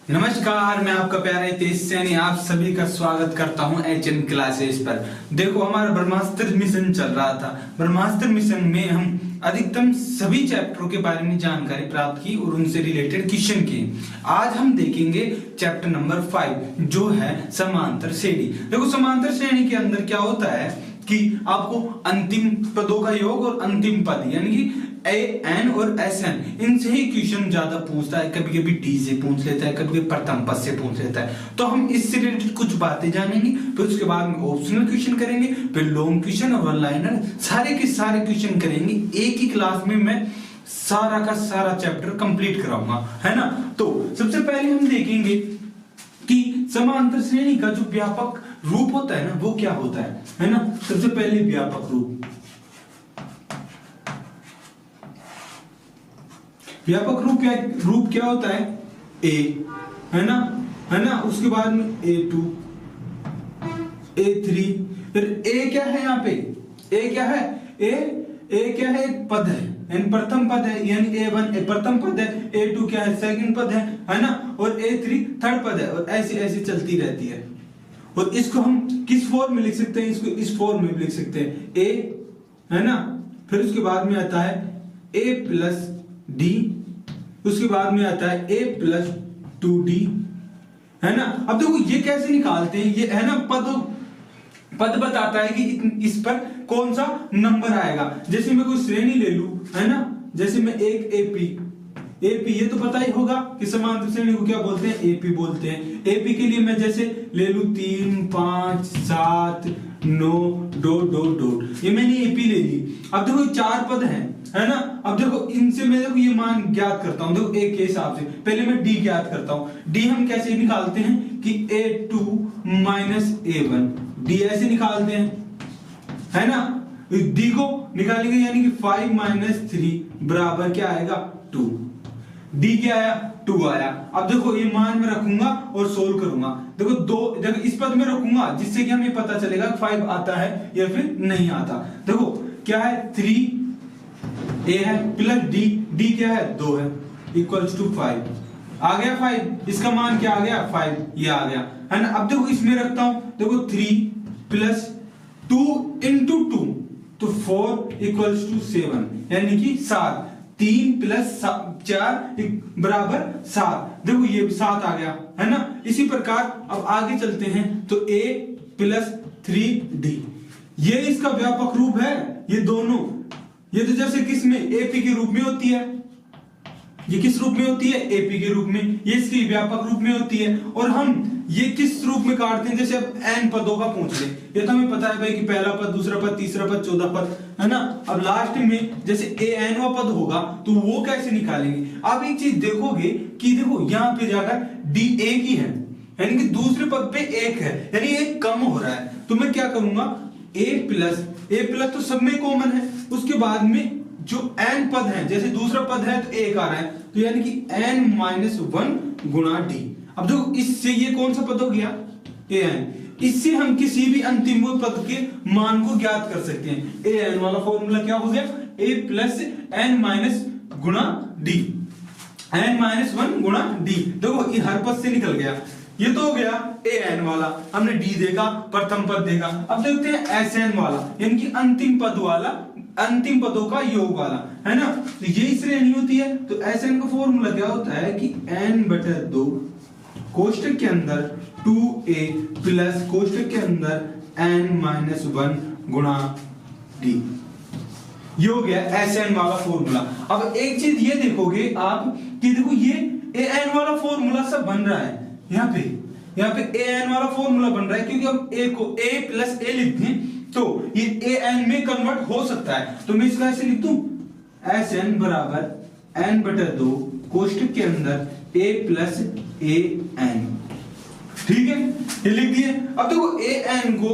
नमस्कार, मैं आपका प्यारा हितेश सैनी आप सभी का स्वागत करता हूं HN क्लासेस पर। देखो, हमारा ब्रह्मास्त्र मिशन चल रहा था। ब्रह्मास्त्र मिशन में हम अधिकतम सभी चैप्टरों के बारे में जानकारी प्राप्त की और उनसे रिलेटेड क्वेश्चन किए। आज हम देखेंगे चैप्टर नंबर 5 जो है समांतर श्रेणी। देखो, समांतर श्रेणी के अंदर क्या होता है कि आपको अंतिम पदों का योग और अंतिम पद यानी कि एन और एसएन इनसे ही क्वेश्चन ज्यादा पूछता है। कभी कभी डी से पूछ लेता है, कभी कभी प्रथम पद से पूछ लेता है। तो हम इससे रिलेटेड कुछ बातें जानेंगे, फिर उसके बाद में ऑप्शनल क्वेश्चन करेंगे, फिर लॉन्ग क्वेश्चन और वन लाइनर सारे के सारे क्वेश्चन करेंगे। एक ही क्लास में मैं सारा का सारा चैप्टर कंप्लीट कराऊंगा, है ना। तो सबसे पहले हम देखेंगे कि समांतर श्रेणी का जो व्यापक रूप होता है ना वो क्या होता है ना। सबसे पहले व्यापक रूप क्या होता है? ए, है ना। उसके बाद में A2 A3, फिर ए क्या है यहाँ पे? ए क्या है? ए क्या है? एक पद है यानी प्रथम पद है, यानी A1 प्रथम पद है, A2 क्या है? सेकंड पद है ना, और A3 थर्ड पद है, और ऐसे ऐसे चलती रहती है। और इसको हम किस फॉर्म में लिख सकते हैं? इसको इस फॉर्म में लिख सकते हैं, A, है ना। फिर उसके बाद में आता है A प्लस D, उसके बाद में आता है A प्लस 2D, है ना। अब देखो ये कैसे निकालते हैं, ये है ना पद बताता है कि इस पर कौन सा नंबर आएगा। जैसे मैं कोई श्रेणी ले लूं, है ना, जैसे मैं एक AP ये तो पता ही होगा कि समांतर श्रेणी को क्या बोलते हैं? AP बोलते हैं। AP के लिए मैं जैसे ले लूं 3 5 7 9 डॉट, ये मैंने AP ले ली। अब देखो चार पद हैं, है ना। अब देखो इनसे मैं देखो ये मान ज्ञात करता हूं। देखो A के हिसाब से पहले मैं D ज्ञात करता हूं। D हम कैसे निकालते हैं कि A2 माइनस A1, D ऐसे निकालते हैं, है ना। D को निकालेंगे यानी कि 5 माइनस 3 बराबर क्या आएगा? 2। D क्या आया? 2 आया। अब देखो ये मान में रखूंगा और सोल्व करूंगा। देखो इस पद में रखूंगा जिससे कि हमें पता चलेगा 5 आता है या फिर नहीं आता। देखो क्या है? 3 A है प्लस D क्या है? 2 है, इक्वल्स टू 5 आ गया। 5 इसका मान क्या आ गया? 5 ये आ गया, है ना। अब देखो इसमें रखता हूं, देखो 3 प्लस 2 इंटू 2 तो 4 इक्वल्स टू 7 यानी कि 7। 3 प्लस 4 बराबर 7। देखो ये भी 7 आ गया, है ना। इसी प्रकार अब आगे चलते हैं तो A प्लस 3D ये इसका व्यापक रूप है। ये दोनों ये तो जैसे किस में? AP के रूप में होती है। ये किस रूप में होती है? AP के रूप में। ये इसकी व्यापक रूप में होती है। और हम ये किस रूप में काटते हैं? जैसे अब n पदों का पूछ ले, ये तो हमें पता है भाई कि पहला पद, दूसरा पद, तीसरा पद, 14 पद, है ना। अब लास्ट में जैसे ANवा पद होगा तो वो कैसे निकालेंगे? आप एक चीज देखोगे कि देखो यहाँ पे जाकर D एक ही है, यानी कि दूसरे पद पे 1 है, यानी एक कम हो रहा है। तो मैं क्या करूंगा? A प्लस तो सब में कॉमन है। उसके बाद में जो n पद है, जैसे दूसरा पद है तो 1 आ रहा है, तो यानी कि n माइनस 1 गुणा D। अब देखो इससे ये कौन सा पद हो गया? an। इससे हम किसी भी अंतिम पद के मान को ज्ञात कर सकते हैं। an वाला फॉर्मूला क्या हो गया? a प्लस n माइनस गुणा D, n माइनस 1 गुणा D। देखो ये हर पद से निकल गया। ये तो हो गया an वाला, हमने D देखा, प्रथम पद देखा। अब देखते हैं Sn वाला, यानी कि अंतिम पद वाला, अंतिम पदों का योग वाला, है ना। तो यही श्रेणी होती है। तो Sn का फॉर्मूला क्या होता है कि n/2 कोष्टक के अंदर 2a प्लस कोष्टक के अंदर n माइनस 1 गुणा D। ये हो गया Sn वाला फॉर्मूला। अब एक चीज ये देखोगे आप कि देखो ये an वाला फॉर्मूला सब बन रहा है यहाँ पे an वाला फॉर्मूला बन रहा है क्योंकि हम a को a प्लस a लिखते हैं तो ये an में कन्वर्ट हो सकता है। तो मैं इसको ऐसे लिख दूं, Sn बराबर n/2 कोष्टक के अंदर a प्लस an। ठीक है, ये लिख दिए। अब देखो an को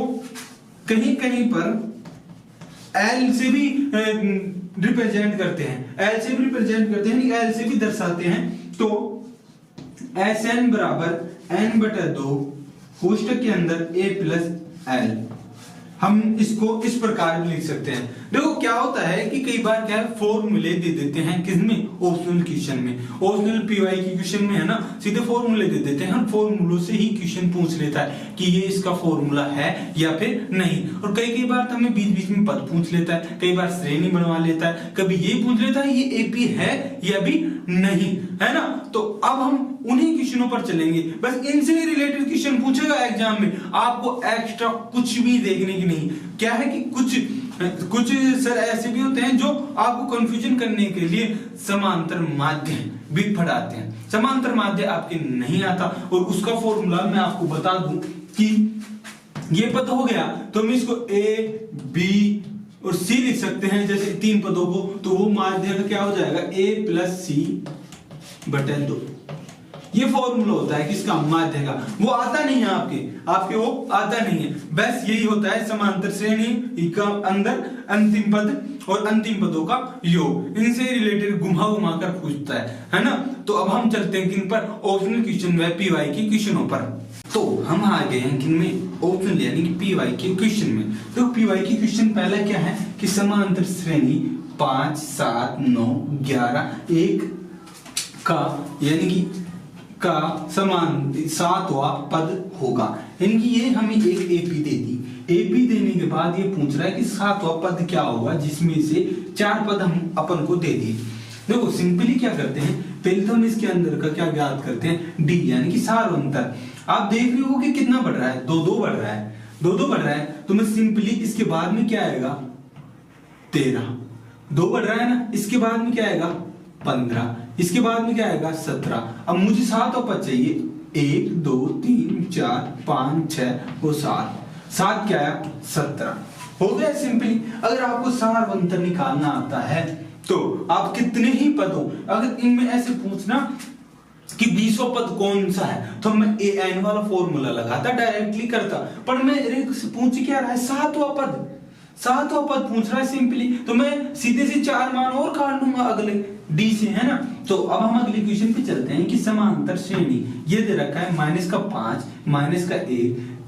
कहीं कहीं पर L से भी रिप्रेजेंट करते हैं, L से भी रिप्रेजेंट करते हैं, L से भी दर्शाते हैं। तो Sn बराबर n/2 कोष्टक के अंदर a प्लस L। हम इसको इस प्रकार भी लिख सकते हैं। देखो क्या होता है कि कई बार क्या है फॉर्मूले दे देते हैं किसमें, ऑप्शनल क्वेश्चन में, ऑप्शनल पीवाई की क्वेश्चन में है ना, सीधे फॉर्मूले दे देते हैं, हम फॉर्मूलों से ही क्वेश्चन पूछ लेता है कि ये इसका फॉर्मूला है या फिर नहीं। और कई बार तो हमें बीच बीच में पद पूछ लेता है, कई बार श्रेणी बनवा लेता है, कभी ये पूछ लेता है ये एपी है या भी नहीं, है ना। तो अब हम उन्हीं क्वेश्चनों पर चलेंगे, बस इनसे रिलेटेड क्वेश्चन पूछेगा एग्जाम में, आपको एक्स्ट्रा कुछ भी देखने की नहीं। क्या है कि कुछ सर ऐसे भी होते हैं जो आपको कंफ्यूजन करने के लिए समांतर माध्य भी पढ़ाते हैं, समांतर माध्य आपके नहीं आता और उसका फॉर्मूला मैं आपको बता दूं कि ये पद हो गया तो हम इसको ए बी और सी लिख सकते हैं, जैसे 3 पदों को, तो वो माध्य का क्या हो जाएगा a प्लस सी बटे 2। ये फॉर्मूला होता है किसका, माध्य का। वो आता नहीं है आपके वो आता नहीं है, बस यही होता है समांतर श्रेणी का अंदर अंतिम पद और अंतिम पदों का योग, इनसे रिलेटेड घुमा कर पूछता है ना। तो अब हम चलते हैं किन पर, ऑप्शनल क्वेश्चन व पीवाई के क्वेश्चनों पर। तो हम आ गए हैं किन में, ऑप्शनल यानी कि पीवाई के क्वेश्चन में। तो पीवाई की क्वेश्चन पहला क्या है कि समांतर श्रेणी 5 7 9 11 1 का यानी कि का समान 7वां पद होगा, यानी कि ये हमें एक एपी दे दी। एपी देने के बाद ये पूछ रहा है कि 7वां पद क्या होगा, जिसमें से 4 पद हम अपन को दे दिए। देखो सिंपली क्या करते हैं, पहले तो हम इसके अंदर का क्या ज्ञात करते हैं, डी यानी कि सारवंतर। आप देख रहे हो कि कितना बढ़ रहा है, 2 2 बढ़ रहा है, 2 2 बढ़ रहा है, तो मैं सिंपली इसके बाद में क्या आएगा 13, 2 बढ़ रहा है ना, इसके बाद में क्या आएगा 15, इसके बाद में क्या आएगा 17। अब मुझे 7 पद चाहिए, 1 2 3 4 5 6 और 7 क्या आया 17, हो गया सिंपली। अगर आपको सारवंतर निकालना आता है तो आप कितने ही पद हो, अगर इनमें ऐसे पूछना कि 20वां पद कौन सा है, तो मैं एन वाला फॉर्मूला लगाता, डायरेक्टली करता, पर मैं पूछ क्या रहा है 7वां पद पूछ रहा है सिंपली, तो मैं सीधे से 4 मान और काट लूंगा अगले डी से, है ना। तो अब हम अगले क्वेश्चन पे चलते हैं कि समांतर श्रेणी ये दे रखा है -5 -1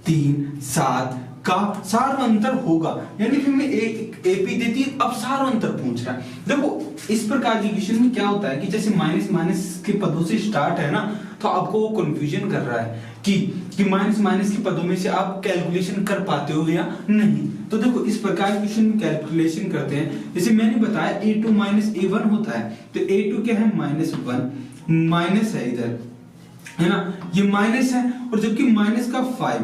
3 7 का सारवंतर होगा, यानी कि मैं एक एपी देती, अब सारवंतर पूछ रहा है। देखो इस प्रकार की क्वेश्चन में क्या होता है कि जैसे माइनस के पदों से स्टार्ट है ना, तो आपको वो कंफ्यूजन कर रहा है कि माइनस के पदों में से आप कैलकुलेशन कर पाते हो या नहीं। तो देखो इस प्रकार के क्वेश्चन में कैलकुलेशन करते हैं, जैसे मैंने बताया a2 -a1 होता है, तो a2 क्या है -1, माइनस है इधर, है ना, ये माइनस है, और जबकि माइनस का 5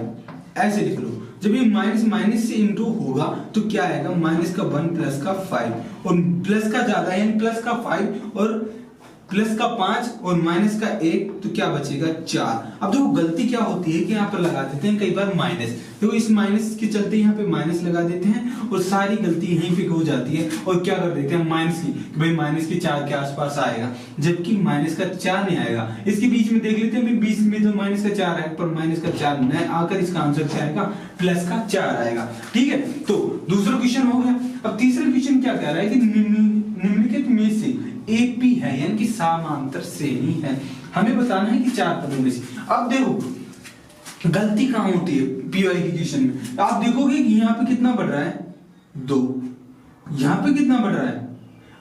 ऐसे लिख लो, जब ये माइनस से इंटू होगा तो क्या आएगा -1 प्लस का 5, और प्लस का ज्यादा है प्लस का 5 और प्लस का 5 और माइनस का 1, तो क्या बचेगा 4। अब देखो गलती क्या होती है कि यहाँ पर लगा देते हैं कई बार माइनस, देखो इस माइनस के चलते यहाँ पे माइनस लगा देते हैं और सारी गलती यहीं पे हो जाती है, और क्या कर देते हैं माइनस की, भाई माइनस के 4 के आसपास आएगा, जबकि माइनस का 4 नहीं आएगा। इसके बीच में देख लेते हैं, बीच में तो माइनस का 4 है, पर माइनस का 4 नहीं आकर इसका आंसर क्या आएगा प्लस का 4 आएगा, ठीक है। तो दूसरा क्वेश्चन हो गया। अब तीसरा क्वेश्चन क्या कह रहा है कि निम्नलिखित में से एपी है यानी कि समांतर श्रेणी है, हमें बताना है कि 4 पदों में से। अब देखो गलती कहां होती है पीवाई की क्वेश्चन में, आप देखोगे कि यहाँ पे कितना बढ़ रहा है 2, यहाँ पे कितना बढ़ रहा है,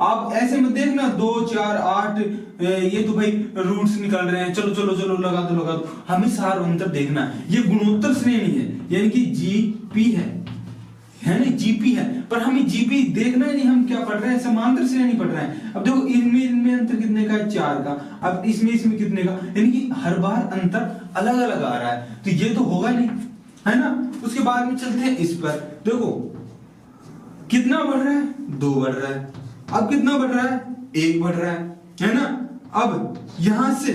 आप ऐसे में देखना 2 4 8, ये तो भाई रूट्स निकल रहे हैं, चलो चलो चलो लगा दो, हमें सारवंतर देखना है। ये गुणोत्तर श्रेणी है यानी कि जीपी है ना, जीपी है, पर हमें जीपी देखना है नहीं, हम क्या पढ़ रहे हैं समांतर श्रेणी पढ़ रहे हैं। अब देखो इनमें अंतर कितने का है 4 का, अब इसमें कितने का, यानी कि हर बार अंतर अलग अलग आ रहा है, तो ये तो होगा नहीं, है ना। उसके बाद में चलते हैं इस पर, देखो कितना बढ़ रहा है 2 बढ़ रहा है, अब कितना बढ़ रहा है 1 बढ़ रहा है ना। अब यहां से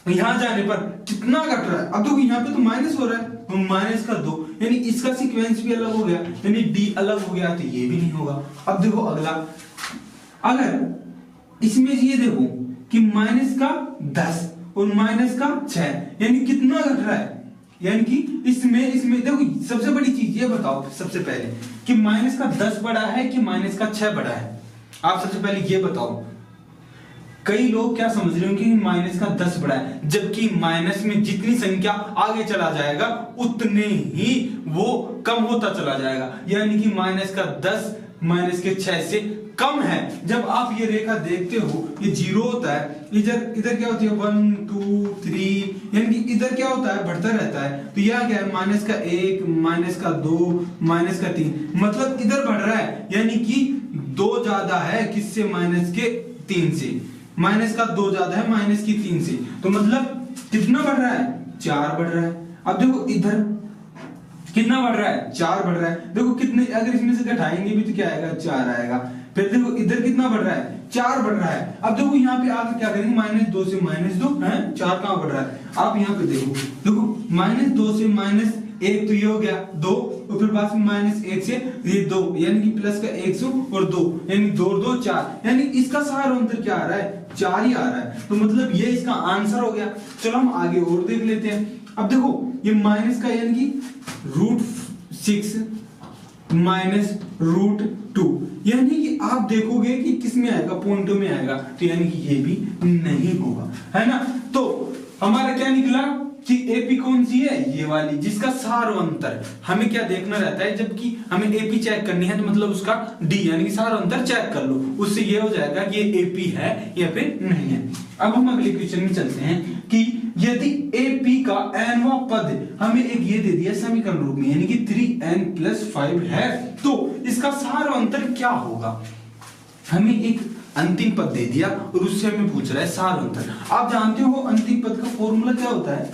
यहां जाने पर कितना घट रहा है, अब देखो यहाँ पे तो माइनस हो रहा है, माइनस का 2, यानी इसका सीक्वेंस भी अलग हो गया, यानी डी अलग हो गया, तो ये भी नहीं होगा। अब देखो अगला, अगर इसमें ये देखो कि माइनस का 10 और माइनस का 6, यानी कितना घट रहा है, यानी कि इसमें देखो सबसे बड़ी चीज ये बताओ सबसे पहले कि माइनस का 10 बड़ा है कि माइनस का 6 बड़ा है, आप सबसे पहले ये बताओ। कई लोग क्या समझ रहे होंगे कि माइनस का 10 बड़ा है, जबकि माइनस में जितनी संख्या आगे चला जाएगा उतने ही वो कम होता चला जाएगा, यानी कि माइनस का 10 माइनस के 6 से कम है। जब आप ये रेखा देखते हो ये 0 होता है, इधर क्या होती है 1 2 3, यानी कि इधर क्या होता है बढ़ता रहता है। तो यह क्या है माइनस का 1 माइनस का 2 माइनस का 3, मतलब इधर बढ़ रहा है, यानी कि 2 ज्यादा है किससे माइनस के 3 से, माइनस का 2 ज्यादा है माइनस की 3 से, तो मतलब कितना बढ़ रहा है 4 बढ़ रहा है। अब देखो इधर कितना बढ़ रहा है 4 बढ़ रहा है। देखो कितने अगर इसमें से घटाएंगे भी तो क्या आएगा 4 आएगा। फिर देखो इधर कितना बढ़ रहा है 4 बढ़ रहा है। अब देखो यहाँ पे आके क्या करेंगे -2 से -2 है 4 कहां बढ़ रहा है। आप यहाँ पे देखो -2 से -1 तो ये हो गया 2, और फिर पास में -1 से ये 2, यानी कि प्लस का 1 और 2, यानी 2 2 4, यानी इसका सारा अंतर क्या आ रहा है 4 ही आ रहा है। तो मतलब ये इसका आंसर हो गया। चलो हम आगे और देख लेते हैं। अब देखो ये माइनस का यानी कि √6 -√2, यानी कि आप देखोगे कि किस में आएगा पॉइंटों में आएगा, तो यानी कि ये भी नहीं होगा, है ना। तो हमारा क्या निकला कि एपी कौन सी है ये वाली, जिसका सारो अंतर हमें क्या देखना रहता है, जबकि हमें एपी चेक करनी है तो मतलब उसका डी यानी कि सारो अंतर चेक कर लो, उससे ये हो जाएगा कि ये एपी है या फिर नहीं है। अब हम अगले क्वेश्चन में चलते हैं कि यदि एपी का nवां पद हमें एक ये दे दिया समीकरण रूप में, यानी कि 3n+5 है, तो इसका सारो अंतर क्या होगा। हमें एक अंतिम पद दे दिया और उससे हमें पूछ रहा है सार अंतर। आप जानते हो अंतिम पद का फॉर्मूला क्या होता है,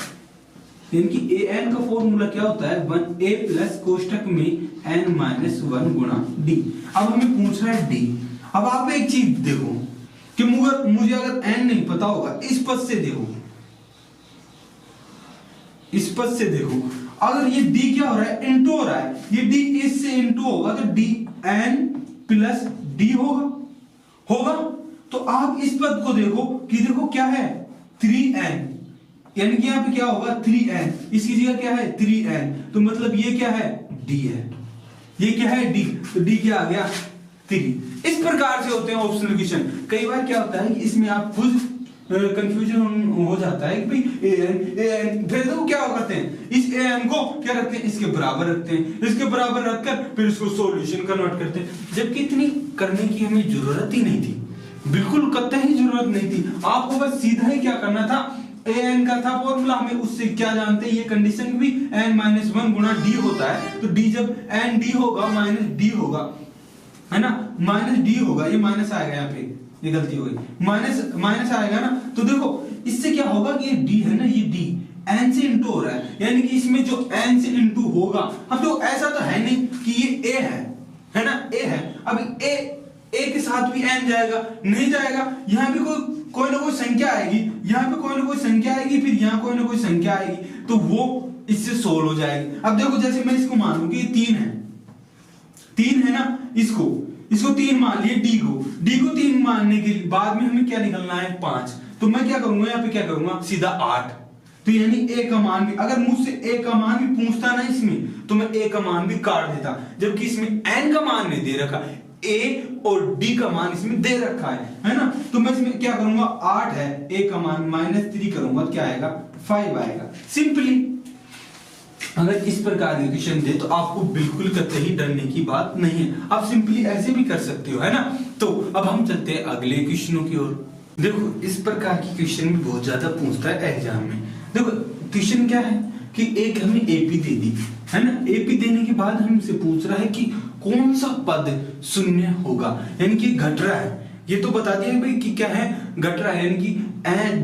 यानी कि an का फॉर्मूला क्या होता है 1a प्लस कोष्टक में n-1 गुणा d। अब हमें पूछ रहा है d। अब आप एक चीज देखो कि मुझे अगर n नहीं पता होगा, इस पद से देखो, इस पद से देखो, अगर ये d क्या हो रहा है इंटू हो रहा है, ये d इससे इंटू होगा तो dn प्लस d होगा। तो आप इस पद को देखो कि देखो क्या है 3n, यानी कि यहाँ पे क्या होगा 3n, इसकी जगह क्या है 3n, तो मतलब ये क्या है d है, ये क्या है d, तो d क्या आ गया 3। इस प्रकार से होते हैं ऑप्शनल क्वेश्चन। कई बार क्या होता है कि इसमें आप खुद कंफ्यूजन हो जाता है कि भाई an फिर तो क्या करते हैं इस an को क्या रखते हैं इसके बराबर रखते हैं, इसके बराबर रखकर फिर इसको सॉल्यूशन कन्वर्ट करते हैं, जबकि इतनी करने की हमें जरूरत ही नहीं थी, बिल्कुल कतई जरूरत नहीं थी। आपको बस सीधा ही क्या करना था, an का था फॉर्मूला, हमें उससे क्या जानते हैं ये कंडीशन भी n-1 गुणा d होता है, तो d जब n d होगा -d होगा, है ना, -d होगा, ये माइनस आएगा यहाँ पे, ये गलती हो गई, माइनस आएगा ना। तो देखो इससे क्या होगा कि ये d है ना, ये d n से इंटू हो रहा है, यानी कि इसमें जो n से इंटू होगा, अब तो ऐसा तो है नहीं कि ये a है ना, a है, अब a के साथ भी n जाएगा नहीं जाएगा, यहाँ भी कोई ना कोई संख्या आएगी, यहाँ पे कोई ना कोई संख्या आएगी, फिर यहाँ कोई ना कोई संख्या आएगी, तो वो इससे सोल्व हो जाएगी। अब देखो जैसे मैं इसको मान लूं कि ये 3 है ना, इसको 3 मान लिए, d को 3 मानने के बाद में हमें क्या निकलना है 5, तो मैं क्या करूंगा यहाँ पे क्या करूंगा सीधा 8, तो यानी a का मान भी, अगर मुझसे a का मान भी पूछता ना इसमें, तो मैं a का मान भी काट देता, जबकि इसमें n का मान नहीं दे रखा, a और d का मान इसमें दे रखा है ना, तो मैं इसमें क्या करूंगा 8 है, a का मान -3 करूंगा, क्या आएगा 5 आएगा। सिंपली अगर इस प्रकार के क्वेश्चन दे तो आपको बिल्कुल कतई डरने की बात नहीं है, आप सिंपली ऐसे भी कर सकते हो, है ना। तो अब हम चलते हैं अगले क्वेश्चनों की ओर। देखो इस प्रकार की क्वेश्चन भी बहुत ज्यादा पूछता है एग्जाम में। देखो क्वेश्चन क्या है कि एक हमें एपी दे दी है ना, एपी देने के बाद हमसे पूछ रहा है कि कौन सा पद शून्य होगा, यानी कि घट रहा है, ये तो बता दिया भाई कि क्या है घट रहा है, यानी कि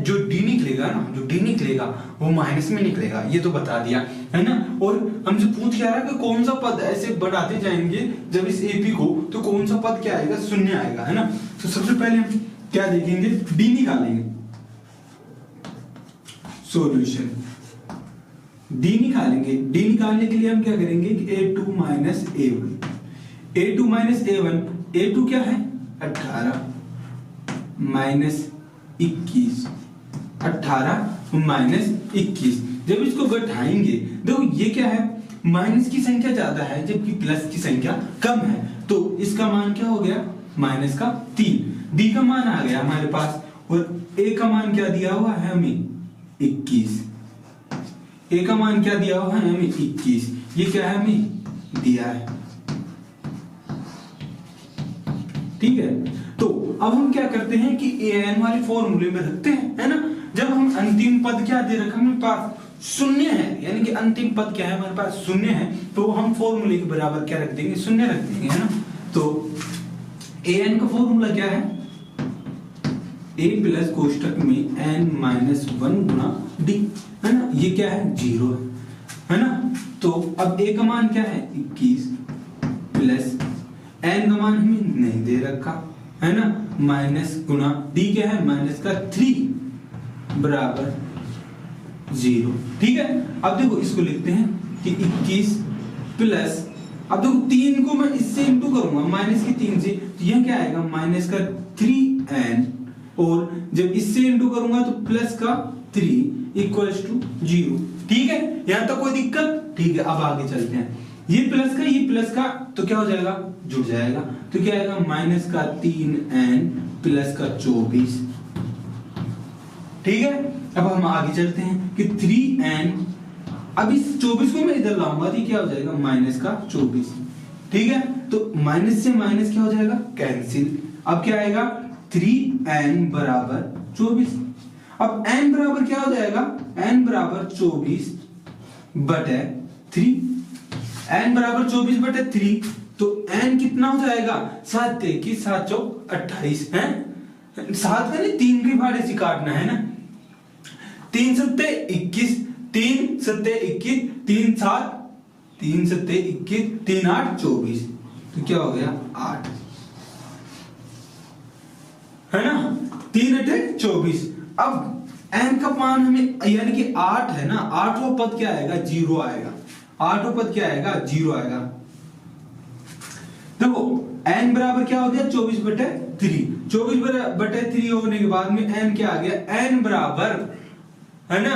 जो डी निकलेगा ना, जो डी निकलेगा वो माइनस में निकलेगा, ये तो बता दिया है ना। और हमसे पूछ क्या रहा है कि कौन सा पद ऐसे बढ़ाते जाएंगे जब इस एपी को, तो कौन सा पद क्या आएगा शून्य आएगा, है ना। तो सबसे पहले हम क्या देखेंगे डी निकालेंगे, सॉल्यूशन डी निकालेंगे। डी निकालने के लिए हम क्या करेंगे कि a2 - a1, a2 क्या है 18 -21, 18 -21। जब इसको घटाएंगे देखो ये क्या है, माइनस की संख्या ज्यादा है जबकि प्लस की संख्या कम है, तो इसका मान क्या हो गया -3। डी का मान आ गया हमारे पास, और ए का मान क्या दिया हुआ है हमें 21, ए का मान क्या दिया हुआ है हमें 21, ये क्या है हमें दिया है, ठीक है। तो अब हम क्या करते हैं कि an वाले फॉर्मूले में रखते हैं, है ना। जब हम अंतिम पद क्या दे रखा हमारे पास शून्य है, यानी कि अंतिम पद क्या है हमारे पास शून्य है, तो हम फॉर्मूले के बराबर क्या रख देंगे, शून्य रख देंगे, है ना। तो an का फॉर्मूला क्या है, a प्लस कोष्टक में n-1 गुणा d, है ना। ये क्या है 0 है ना। तो अब a का मान क्या है 21 प्लस n का मान हमें नहीं दे रखा, है ना, माइनस गुणा d क्या है -3 बराबर 0, ठीक है। अब देखो इसको लिखते हैं कि 21 प्लस, अब देखो 3 को मैं इससे इंटू करूंगा माइनस की 3 से, तो यह क्या आएगा -3n, और जब इससे इंटू करूंगा तो प्लस का 3 इक्वल्स टू 0, ठीक है। यहां तक कोई दिक्कत, ठीक है। अब आगे चलते हैं, ये प्लस का तो क्या हो जाएगा, जुड़ जाएगा, तो क्या आएगा -3n प्लस का 24, ठीक है। अब हम आगे चलते हैं कि 3n, अब इस 24 को मैं इधर लाऊंगा तो क्या हो जाएगा -24, ठीक है। तो माइनस से माइनस क्या हो जाएगा, कैंसिल। अब क्या आएगा 3n बराबर 24। अब n बराबर क्या हो जाएगा, n बराबर 24 बटे 3, n बराबर 24 बटे 3, तो n कितना हो जाएगा 7 की 7 चौक 28 है, 7 का नहीं 3 के भाड़े से काटना है ना, 3 सत्ते 21, 3 सत्ते 21, 3 7, 3 सत्ते 21, 3 8 24, तो क्या हो गया 8, है ना, 3 8 24। अब n का मान हमें यानी कि 8 है ना, 8वां पद क्या आएगा 0 आएगा, 8वां पद क्या आएगा 0 आएगा। देखो n बराबर क्या हो गया 24 बटे 3, 24 बटे 3 होने के बाद में n क्या आ गया, n बराबर है ना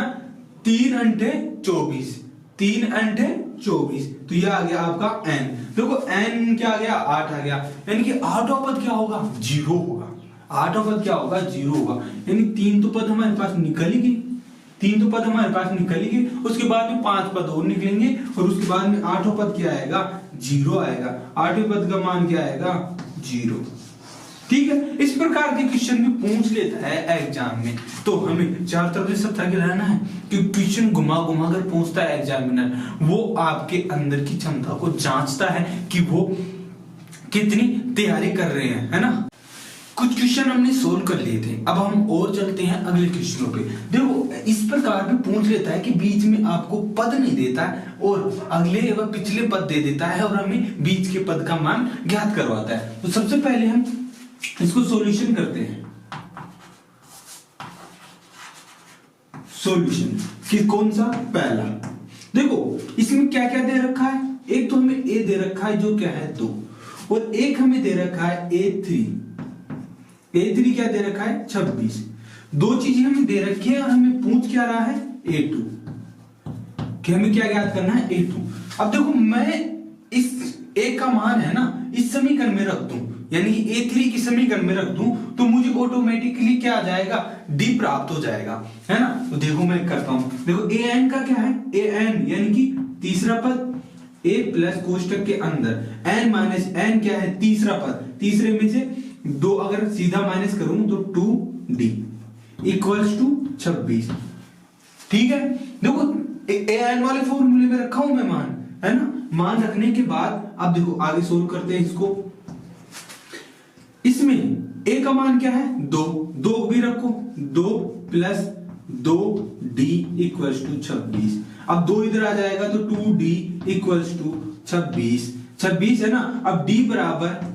3 अंठे 24, 3 अंठे 24, तो ये आ गया आपका n। देखो n क्या आ गया 8 आ गया, यानी कि 8वां पद क्या होगा 0 होगा, 8वां पद क्या होगा 0 होगा, यानी 3 तो पद हमारे पास निकल ही गई, 3 तो पद हमारे पास निकल ही गए, उसके बाद में 5 पद और निकलेंगे, और उसके बाद में 8वां पद क्या आएगा 0 आएगा, 8वें पद का मान क्या आएगा 0, ठीक है। इस प्रकार के क्वेश्चन भी पूछ लेता है एग्जाम में, तो हमें चारों तरफ से सतर्क रहना है कि क्वेश्चन घुमा घुमा कर पूछता है एग्जामिनर, वो आपके अंदर की क्षमता को जांचता है कि वो कितनी तैयारी कर रहे हैं, है ना। कुछ क्वेश्चन हमने सोल्व कर लिए थे, अब हम और चलते हैं अगले क्वेश्चनों पे। देखो इस प्रकार भी पूछ लेता है कि बीच में आपको पद नहीं देता है और अगले व पिछले पद दे देता है और हमें बीच के पद का मान ज्ञात करवाता है। तो सबसे पहले हम इसको सॉल्यूशन करते हैं। सॉल्यूशन कि कौन सा, पहला। देखो इसमें क्या क्या दे रखा है, एक तो हमें a दे रखा है जो क्या है 2, और एक हमें दे रखा है a3 क्या दे रखा है 26, दो चीजें हमें दे रखी है और हमें पूछ क्या रहा है a2, कि हमें क्या ज्ञात करना है a2। अब देखो मैं इस a का मान है ना इस समीकरण में रख दूं, यानी a3 की समीकरण में रख दूं, तो मुझे ऑटोमेटिकली क्या आ जाएगा d प्राप्त हो जाएगा, है ना। तो देखो मैं करता हूं, देखो an का क्या है, an यानी कि तीसरा पद, a प्लस कोष्टक के अंदर n माइनस n क्या है तीसरा पद, तीसरे में से 2 अगर सीधा माइनस करूं तो 2d इक्वल्स टू 26, ठीक है। देखो an वाले फॉर्मूले में रखा हूं मैं मान, है ना। मान रखने के बाद अब देखो आगे सोल्व करते हैं इसको। इसमें a का मान क्या है 2 भी रखो, 2 प्लस 2d इक्वल्स टू 26। अब 2 इधर आ जाएगा तो 2d इक्वल्स टू 26 है ना। अब d बराबर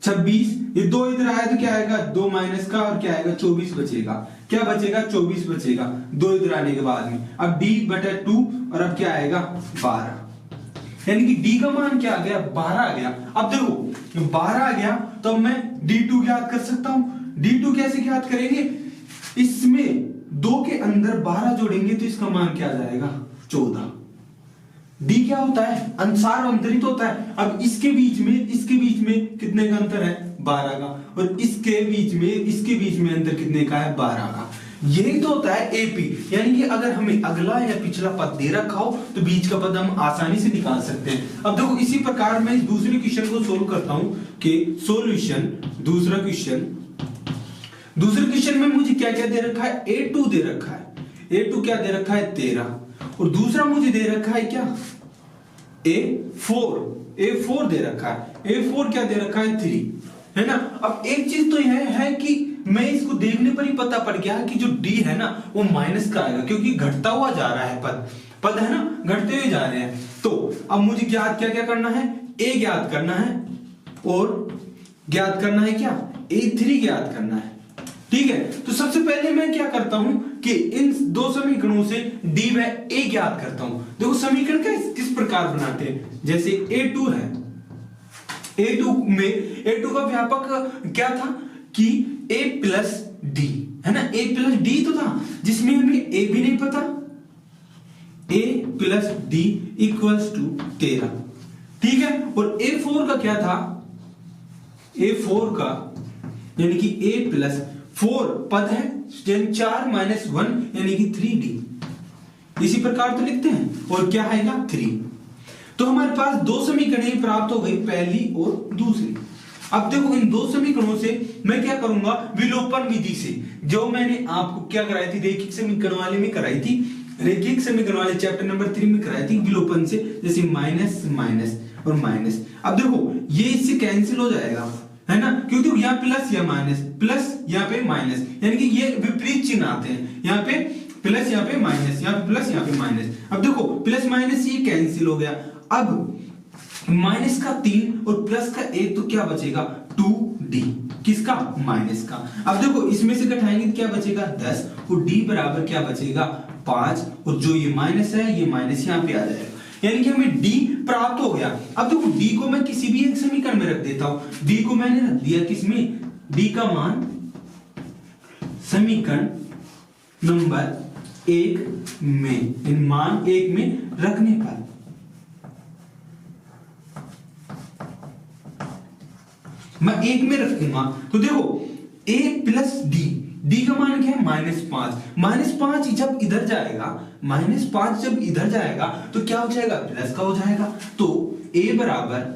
26, ये 2 इधर आया तो क्या आएगा 2 माइनस का, और क्या आएगा 24 बचेगा, क्या बचेगा 24 बचेगा 2 इधर आने के बाद में। अब d बटा 2 और अब क्या आएगा 12, यानी कि d का मान क्या आ गया 12 आ गया। अब देखो 12 आ गया तो मैं d2 ज्ञात कर सकता हूं। d2 कैसे ज्ञात करेंगे, इसमें 2 के अंदर 12 जोड़ेंगे तो इसका मान क्या आ जाएगा 14। d क्या होता है अनुसार अंतरित होता है। अब इसके बीच में कितने का अंतर है 12 का, और इसके बीच में अंतर कितने का है 12 का। यही तो होता है एपी, यानी कि अगर हमें अगला या पिछला पद दे रखा हो तो बीच का पद हम आसानी से निकाल सकते हैं। अब देखो इसी प्रकार मैं इस दूसरे क्वेश्चन को सोल्व करता हूं कि सॉल्यूशन, दूसरे क्वेश्चन में मुझे क्या क्या दे रखा है, a2 दे रखा है, a2 क्या दे रखा है 13, और दूसरा मुझे दे रखा है क्या a4 दे रखा है, a4 क्या दे रखा है 3, है ना। अब एक चीज तो यह है कि मैं इसको देखने पर ही पता पड़ गया कि जो डी है ना वो माइनस का आएगा, क्योंकि घटता हुआ जा रहा है पद है ना, घटते हुए जा रहे हैं। तो अब मुझे ज्ञात क्या क्या करना है, ए ज्ञात करना है और ज्ञात करना है क्या a3 ज्ञात करना है, ठीक है। तो सबसे पहले मैं क्या करता हूं कि इन दो समीकरणों से डी व ए ज्ञात करता हूं। देखो समीकरण किस प्रकार बनाते हैं, जैसे a2 है, A2 का व्यापक क्या था कि a प्लस डी, है ना, a प्लस डी तो था जिसमें हमें a भी नहीं पता, a plus D equals to 13, ठीक है। और a4 का क्या था, a4 का यानी कि a प्लस 4 पद है 4 माइनस 1 यानी कि 3d, इसी प्रकार तो लिखते हैं, और क्या आएगा 3। तो हमारे पास दो समीकरण प्राप्त हो गई, पहली और दूसरी। अब देखो इन दो समीकरणों से मैं क्या करूंगा, विलोपन विधि से, जो मैंने आपको क्या कराई थी, रैखिक समीकरण वाले में कराई थी, रैखिक समीकरण वाले चैप्टर नंबर 3 में कराई थी, विलोपन से, जैसे माइनस माइनस और माइनस। अब देखो ये इससे कैंसिल हो जाएगा, है ना, क्योंकि यहाँ प्लस या माइनस, प्लस यहाँ पे माइनस, यानी कि ये विपरीत चिन्ह आते हैं, यहाँ पे प्लस यहाँ पे माइनस, यहाँ पे प्लस यहाँ पे माइनस। अब देखो प्लस माइनस ये कैंसिल हो गया, अब माइनस का 3 और प्लस का 1 तो क्या बचेगा 2d, किसका माइनस का। अब देखो इसमें से घटाएंगे तो क्या बचेगा 10 और d बराबर क्या बचेगा 5, और जो ये माइनस है ये माइनस यहाँ पे आ जाएगा, यानी कि हमें d प्राप्त हो गया। अब देखो d को मैं किसी भी एक समीकरण में रख देता हूं, d को मैंने रख दिया किसमें, d का मान समीकरण नंबर 1 में, इन मान 1 में रखने पर मैं 1 में रखूंगा, तो देखो a प्लस डी, डी का मान क्या है -5, -5 जब इधर जाएगा, -5 जब इधर जाएगा तो क्या हो जाएगा प्लस का हो जाएगा। तो a बराबर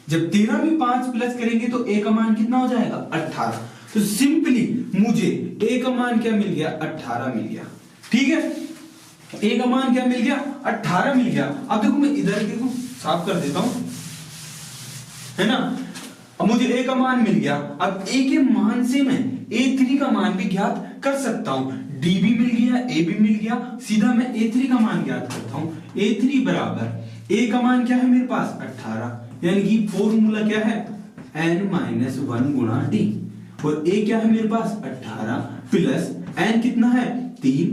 जब 13 में 5 प्लस करेंगे तो a का मान कितना हो जाएगा 18। तो सिंपली मुझे a का मान क्या मिल गया 18 मिल गया, ठीक है, a का मान क्या मिल गया 18 मिल गया। अब देखो मैं इधर देखो साफ कर देता हूं, है ना, अब मुझे a का मान मिल गया। अब a के मान से मैं a3 का मान भी ज्ञात कर सकता हूं, d भी मिल गया, a भी मिल गया, सीधा मैं a3 का मान ज्ञात करता हूं। a3 बराबर a का मान क्या है मेरे पास 18, यानी कि फॉर्मूला क्या है n-1 गुणा d, और a क्या है मेरे पास 18 प्लस n कितना है 3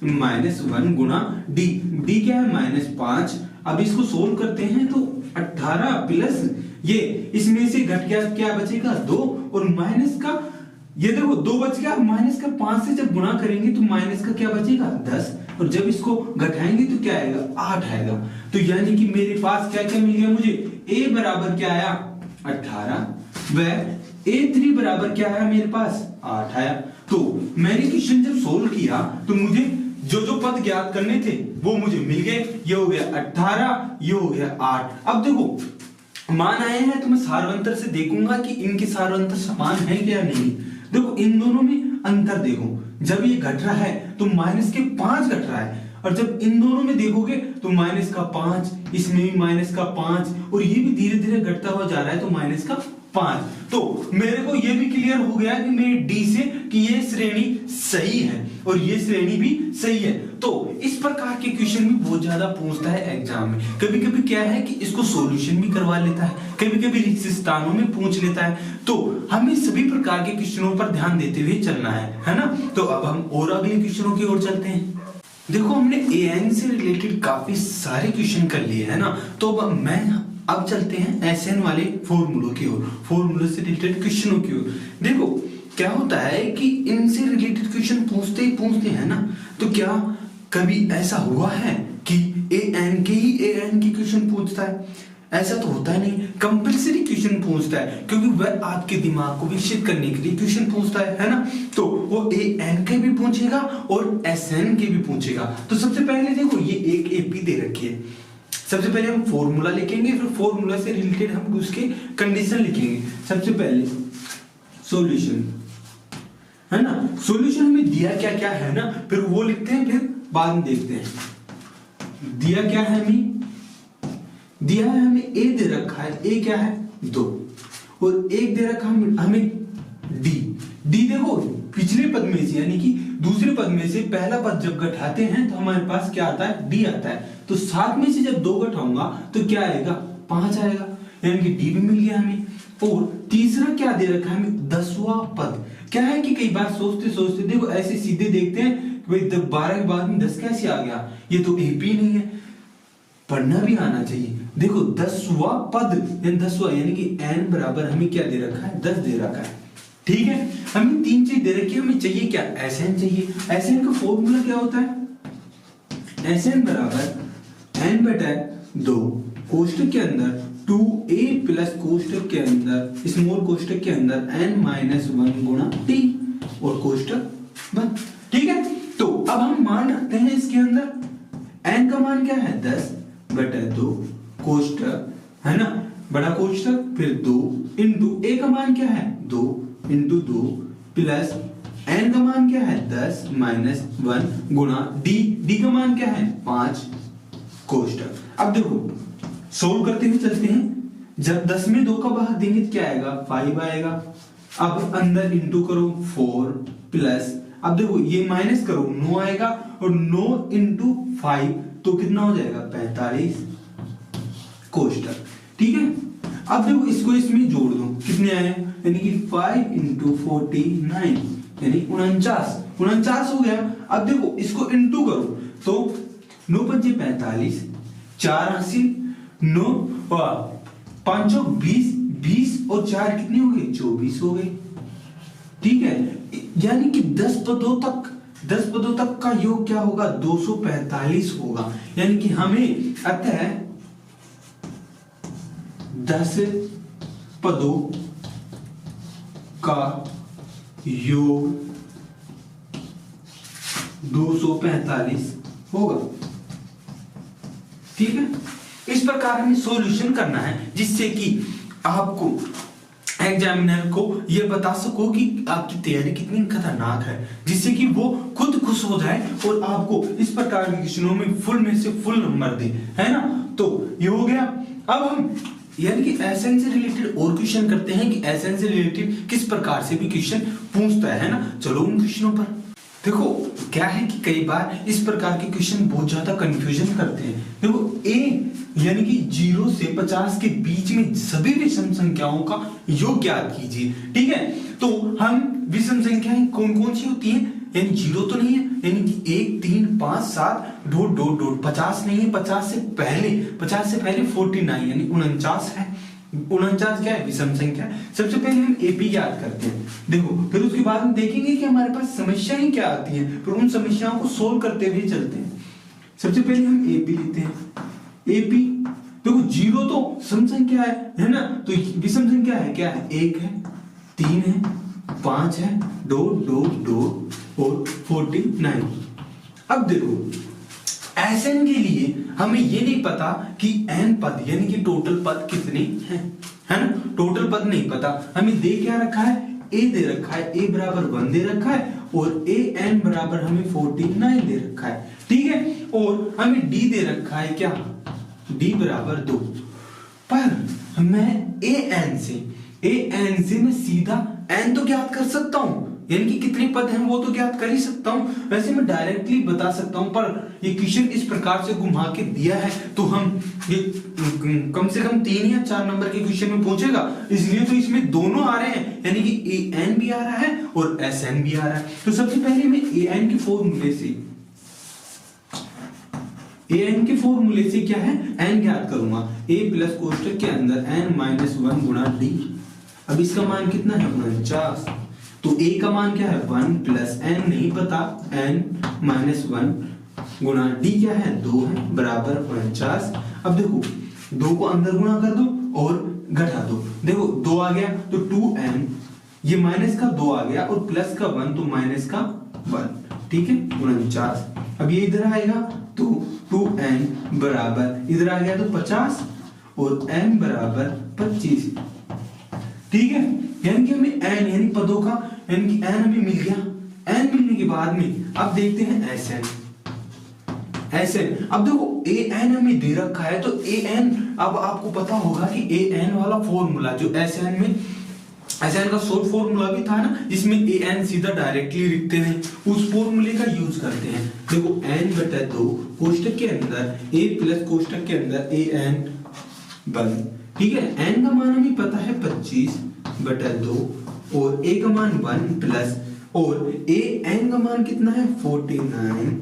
-1 गुणा d, d क्या है -5। अब इसको सोल्व करते हैं तो 18 प्लस ये, इसमें से घट गया क्या बचेगा 2, और माइनस का ये देखो 2 बच गया, माइनस का 5 से जब गुणा करेंगे तो माइनस का क्या बचेगा 10, और जब इसको घटाएंगे तो क्या आएगा 8 आएगा। तो यानी कि मेरे पास क्या क्या मिल गया, मुझे a बराबर क्या आया 18 व a3 बराबर क्या आया मेरे पास 8 आया। तो मैंने क्वेश्चन जब सोल्व किया तो मुझे जो जो पद ज्ञात करने थे वो मुझे मिल गए, ये हो गया 18, ये हो गया 8। अब देखो मान आए हैं तो मैं सारवंतर से देखूंगा कि इनके सारवंतर समान है क्या नहीं। देखो इन दोनों में अंतर देखो, जब ये घट रहा है तो माइनस के 5 घट रहा है, और जब इन दोनों में देखोगे तो माइनस का 5, इसमें भी माइनस का 5, और ये भी धीरे धीरे घटता हुआ जा रहा है तो माइनस का 5। तो मेरे को ये भी क्लियर हो गया कि मेरे डी से कि ये श्रेणी सही है और ये श्रेणी भी सही है। तो इस प्रकार के क्वेश्चन भी बहुत ज्यादा पूछता है एग्जाम में। कभी कभी क्या है कि इसको सॉल्यूशन भी करवा लेता है, कभी कभी रिक्त स्थानों में पूछ लेता है। तो हमें सभी प्रकार के क्वेश्चनों पर ध्यान देते हुए चलना है ना। तो अब हम और अगले क्वेश्चनों की ओर चलते हैं। देखो हमने एन से रिलेटेड काफी सारे क्वेश्चन कर लिए है ना, तो अब चलते हैं एसएन वाले फॉर्मूलों की ओर, फॉर्मूले से रिलेटेड क्वेश्चनों की ओर। देखो क्या होता है कि इनसे रिलेटेड क्वेश्चन पूछते हैं ना, तो क्या कभी ऐसा हुआ है कि एएन के क्वेश्चन पूछता है। ऐसा तो होता है नहीं, कंपल्सरी क्वेश्चन पूछता है क्योंकि वह आपके दिमाग को विकसित करने के लिए क्वेश्चन पूछता है ना। तो वो an के भी पूछेगा और SN के भी पूछेगा। तो सबसे पहले देखो ये एक AP दे रखी है, सबसे पहले हम फॉर्मूला लिखेंगे, फिर फॉर्मूला से रिलेटेड हम उसके कंडीशन लिखेंगे। सबसे पहले सॉल्यूशन है ना, सॉल्यूशन में दिया क्या क्या है ना, फिर वो लिखते हैं, फिर बाद में देखते हैं। दिया क्या है हमें, दिया है हमें A दे रखा है, A क्या है 2, और एक दे रखा हमें D। देखो पिछले पद में से यानी कि दूसरे पद में से पहला पद जब घटाते हैं तो हमारे पास क्या आता है, D आता है। तो 7 में से जब 2 घटाऊंगा तो क्या आएगा, 5 आएगा, यानी कि D भी मिल गया हमें। और तीसरा क्या दे रखा है हमें, 10वां पद। क्या है कि कई बार सोचते सोचते देखो ऐसे सीधे देखते हैं कि भाई 12 के बाद में 10 कैसे आ गया, ये तो AP नहीं है, पढ़ना भी आना चाहिए। देखो 10वां पद यानी 10वां यानी कि n बराबर हमें क्या दे रखा है, 10 दे रखा है। ठीक है, हमें 3 चीज दे रखी है, हमें चाहिए क्या, SN चाहिए। SN का फॉर्मूला क्या होता है, SN बराबर n बटा 2 कोष्टक के अंदर 2a प्लस कोष्टक के अंदर स्मॉल कोष्टक के अंदर n माइनस 1 गुणा t और कोष्टक बंद। ठीक है, तो अब हम मान रखते हैं इसके अंदर n का मान क्या है, 10 बटा 2 कोष्टक है ना, बड़ा कोष्टक, फिर 2 इंटू a का मान क्या है 2 इंटू 2 प्लस n का मान क्या है 10 माइनस 1 गुणा d का मान क्या है 5 कोष्टक। अब देखो सोल्व करते हुए चलते हैं, जब 10 में 2 का भाग देंगे तो क्या आएगा, 5 आएगा। अब अंदर इंटू करो 4 प्लस, अब देखो ये माइनस करो 9 आएगा, और 9 इंटू 5 तो कितना हो जाएगा 45 कोष्टक। ठीक है, अब देखो इसको इसमें जोड़ दो, कितने आए, यानी कि 5 इंटू 49 यानी 49 हो गया। अब देखो इसको इंटू करो तो 9 पंजे 45, 4 80, 9 5 20, 20 और 4 कितने हो गए, 24 हो गए। ठीक है, यानी कि 10 पदों तक का योग क्या होगा, 245 होगा। यानी कि हमें अतः 10 पदों का योग 245 होगा। ठीक है, इस प्रकार हमें सॉल्यूशन करना है जिससे कि आपको एग्जामिनर को यह बता सको कि आपकी तैयारी कितनी खतरनाक है, जिससे कि वो खुद खुश हो जाए और आपको इस प्रकार के क्वेश्चनों में से फुल नंबर दे, है ना। तो ये हो गया। अब हम यानी कि एसएन से रिलेटेड और क्वेश्चन करते हैं कि एसएन से रिलेटेड किस प्रकार से भी क्वेश्चन पूछता है ना। चलो उन क्वेश्चनों पर देखो। क्या है कि कई बार इस प्रकार के क्वेश्चन बहुत ज्यादा कंफ्यूजन करते हैं। देखो ए यानी कि 0 से 50 के बीच में सभी विषम संख्याओं का योग ज्ञात कीजिए। ठीक है, तो हम विषम संख्याएं कौन कौन सी होती हैं, यानी 0 तो नहीं है, यानी कि 1 3 5 7 डॉट डॉट डॉट, 50 नहीं है, 50 से पहले 49 यानी 49 है। 49 क्या है, विषम संख्या। सबसे पहले हम एपी याद करते हैं। देखो फिर उसके बाद हम देखेंगे कि हमारे पास समस्याएं क्या आती हैं, फिर उन समस्याओं को सोल्व करते हुए चलते हैं। सबसे पहले हम एपी लेते हैं। एपी देखो 0 तो सम संख्या है ना, तो विषम संख्या है क्या है, 1 है, 3 है, 5 है, 2 2 2 और 49। अब देखो एसएन के लिए हमें ये नहीं पता कि एन पद यानी कि टोटल पद कितने हैं, है ना। टोटल पद नहीं पता, हमें दे क्या रखा है, ए दे रखा है, ए बराबर 1 दे रखा है, और ए एन बराबर हमें 49 दे रखा है। ठीक है, और हमें डी दे रखा है क्या, डी बराबर 2। पर मैं ए एन से मैं सीधा एन तो ज्ञात कर सकता हूं, यानी कि कितने पद हैं वो तो ज्ञात कर ही सकता हूं। वैसे मैं डायरेक्टली बता सकता हूं, पर ये क्वेश्चन इस प्रकार से घुमा के दिया है तो हम ये कम से कम 3 या 4 नंबर के क्वेश्चन में पहुंचेगा, इसलिए तो इसमें दोनों आ रहे हैं, यानी कि ए एन भी आ रहा है और एस एन भी आ रहा है। तो सबसे पहले मैं ए एन के फॉर्मूले से क्या है, एन ज्ञात करूंगा। ए प्लस कोष्टक के अंदर एन माइनस 1 गुणा डी। अब इसका मान कितना है, 49। तो ए का मान क्या है, 1 प्लस एन नहीं पता, एन माइनस 1 गुणा डी क्या है, 2 है, बराबर 49। अब देखो 2 को अंदर गुणा कर दो और घटा दो, देखो 2 आ गया तो 2n, ये माइनस का 2 आ गया और प्लस का 1 तो माइनस का 1, ठीक है 49। अब ये इधर आएगा तो 2n बराबर इधर आ गया तो 50 और n बराबर 25, ठीक है। यानी कि हमें n यानी पदों का यानी कि n हमें मिल गया। n मिलने के बाद में अब देखते हैं Sn। अब देखो an हमें दे रखा है तो an, अब आपको पता होगा कि an वाला फॉर्मूला जो Sn में, Sn का शॉर्ट फॉर्मूला भी था ना जिसमें an सीधा डायरेक्टली लिखते हैं, उस फॉर्मूले का यूज करते हैं। देखो n/2 कोष्टक के अंदर a प्लस कोष्टक के अंदर an बन, ठीक है। n का मान हमें पता है 25/2 और a का मान 1 प्लस और an का मान कितना है 49,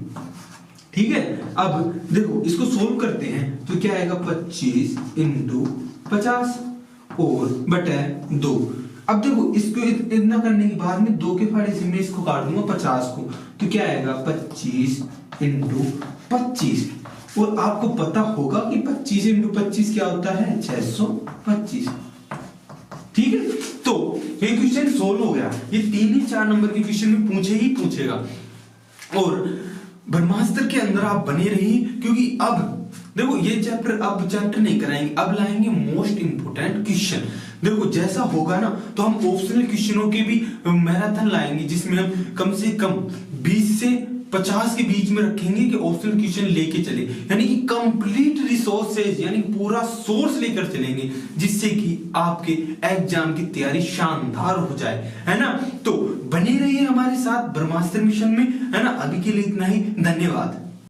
ठीक है। अब देखो इसको सोल्व करते हैं तो क्या आएगा 25 × 50 और बटा 2। अब देखो इसको इतना करने के बाद में 2 के फाड़े से मैं इसको काट दूंगा 50 को, तो क्या आएगा 25 × 25, और आपको पता होगा कि 25 × 25 क्या होता है 625, ठीक है। तो ये क्वेश्चन सोल्व हो गया। ये 3 या 4 नंबर के क्वेश्चन में पूछे ही पूछेगा, और ब्रह्मास्त्र के अंदर आप बने रहिए, क्योंकि अब देखो ये चैप्टर नहीं कराएंगे, अब लाएंगे मोस्ट इंपोर्टेंट क्वेश्चन। देखो जैसा होगा ना तो हम ऑप्शनल क्वेश्चनों के भी मैराथन लाएंगे, जिसमें हम कम से कम 20 से 50 के बीच में रखेंगे कि ऑप्शनल क्वेश्चन लेके चले, यानी कि कंप्लीट रिसोर्सेज यानी पूरा सोर्स लेकर चलेंगे, जिससे कि आपके एग्जाम की तैयारी शानदार हो जाए, है ना। तो बने रहिए हमारे साथ ब्रह्मास्त्र मिशन में, है ना। अभी के लिए इतना ही, धन्यवाद।